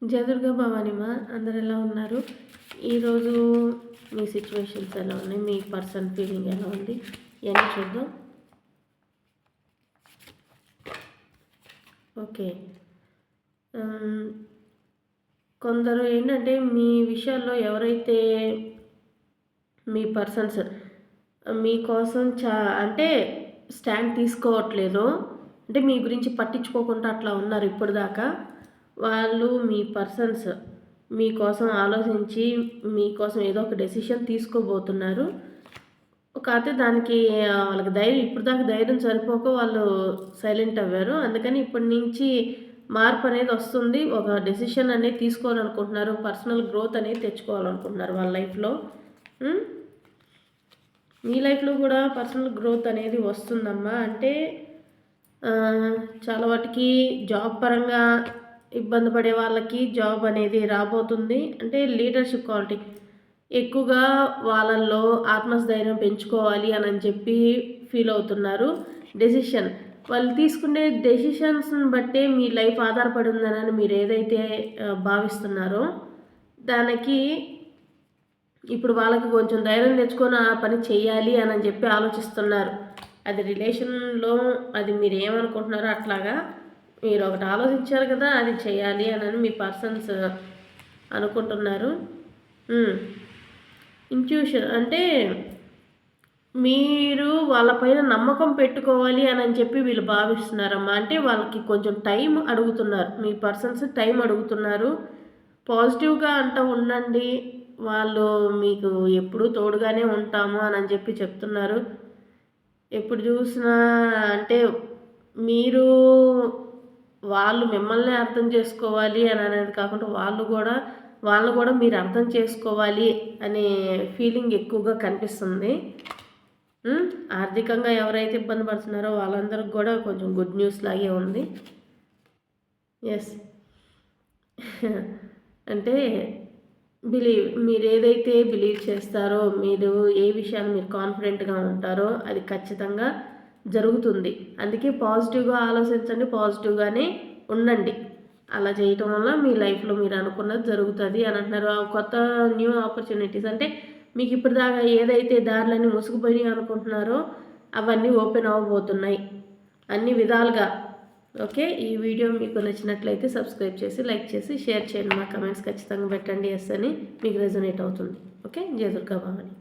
జదుర్గా భవానిమా అందరు ఎలా ఉన్నారు? ఈరోజు మీ సిచ్యువేషన్స్ ఎలా ఉన్నాయి? మీ పర్సన్ ఫీలింగ్ ఎలా ఉంది? ఇవన్నీ చూద్దాం. ఓకే. కొందరు ఏంటంటే మీ విషయాల్లో ఎవరైతే మీ పర్సన్స్ మీకోసం అంటే స్టాండ్ తీసుకోవట్లేదో, అంటే మీ గురించి పట్టించుకోకుండా అట్లా ఉన్నారు ఇప్పటిదాకా. వాళ్ళు మీ పర్సన్స్ మీకోసం ఆలోచించి మీకోసం ఏదో ఒక డెసిషన్ తీసుకోబోతున్నారు. కాకపోతే దానికి వాళ్ళకి ఇప్పటిదాకా ధైర్యం సరిపోక వాళ్ళు సైలెంట్ అవ్వారు. అందుకని ఇప్పటి నుంచి మార్పు అనేది వస్తుంది. ఒక డెసిషన్ అనేది తీసుకోవాలనుకుంటున్నారు. పర్సనల్ గ్రోత్ అనేది తెచ్చుకోవాలనుకుంటున్నారు వాళ్ళ లైఫ్లో. మీ లైఫ్లో కూడా పర్సనల్ గ్రోత్ అనేది వస్తుందమ్మా. అంటే చాలా వాటికి జాబ్ పరంగా ఇబ్బంది పడే వాళ్ళకి జాబ్ అనేది రాబోతుంది. అంటే లీడర్షిప్ క్వాలిటీ ఎక్కువగా వాళ్ళల్లో ఆత్మస్థైర్యం పెంచుకోవాలి అని చెప్పి ఫీల్ అవుతున్నారు. డెసిషన్ వాళ్ళు తీసుకునే డెసిషన్స్ని బట్టే మీ లైఫ్ ఆధారపడి ఉందని మీరు ఏదైతే భావిస్తున్నారో దానికి ఇప్పుడు వాళ్ళకి కొంచెం ధైర్యం తెచ్చుకొని ఆ పని చేయాలి అని చెప్పి ఆలోచిస్తున్నారు. అది రిలేషన్లో అది మీరు ఏమనుకుంటున్నారో అట్లాగా మీరు ఒకటి ఆలోచించారు కదా, అది చేయాలి అని మీ పర్సన్స్ అనుకుంటున్నారు. ఇంట్యూషన్ అంటే మీరు వాళ్ళపైన నమ్మకం పెట్టుకోవాలి అని చెప్పి వీళ్ళు భావిస్తున్నారమ్మా. అంటే వాళ్ళకి కొంచెం టైం అడుగుతున్నారు. మీ పర్సన్స్ టైం అడుగుతున్నారు. పాజిటివ్గా ఉండండి, వాళ్ళు మీకు ఎప్పుడూ తోడుగానే ఉంటాము అని చెప్పి చెప్తున్నారు. ఎప్పుడు చూసినా అంటే మీరు వాళ్ళు మిమ్మల్ని అర్థం చేసుకోవాలి అని అనేది కాకుండా వాళ్ళను కూడా మీరు అర్థం చేసుకోవాలి అనే ఫీలింగ్ ఎక్కువగా కనిపిస్తుంది. ఆర్థికంగా ఎవరైతే ఇబ్బంది పడుతున్నారో వాళ్ళందరికి కూడా కొంచెం గుడ్ న్యూస్ లాగే ఉంది. ఎస్. అంటే మీరు ఏదైతే బిలీవ్ చేస్తారో, మీరు ఏ విషయాన్ని మీరు కాన్ఫిడెంట్గా ఉంటారో అది ఖచ్చితంగా జరుగుతుంది. అందుకే పాజిటివ్గా ఆలోచించండి, పాజిటివ్గానే ఉండండి. అలా చేయటం వల్ల మీ లైఫ్లో మీరు అనుకున్నది జరుగుతుంది అని అంటున్నారు. కొత్త న్యూ ఆపర్చునిటీస్ అంటే మీకు ఇప్పటిదాకా ఏదైతే దారులన్నీ ముసుగుపోయినాయి అనుకుంటున్నారో అవన్నీ ఓపెన్ అవ్వబోతున్నాయి అన్ని విధాలుగా. ఓకే. ఈ వీడియో మీకు నచ్చినట్లయితే సబ్స్క్రైబ్ చేసి, లైక్ చేసి, షేర్ చేయండి. మా కమెంట్స్ ఖచ్చితంగా పెట్టండి. ఎస్ అని మీకు రెజొనేట్ అవుతుంది. ఓకే. జయ దుర్గా భవాని.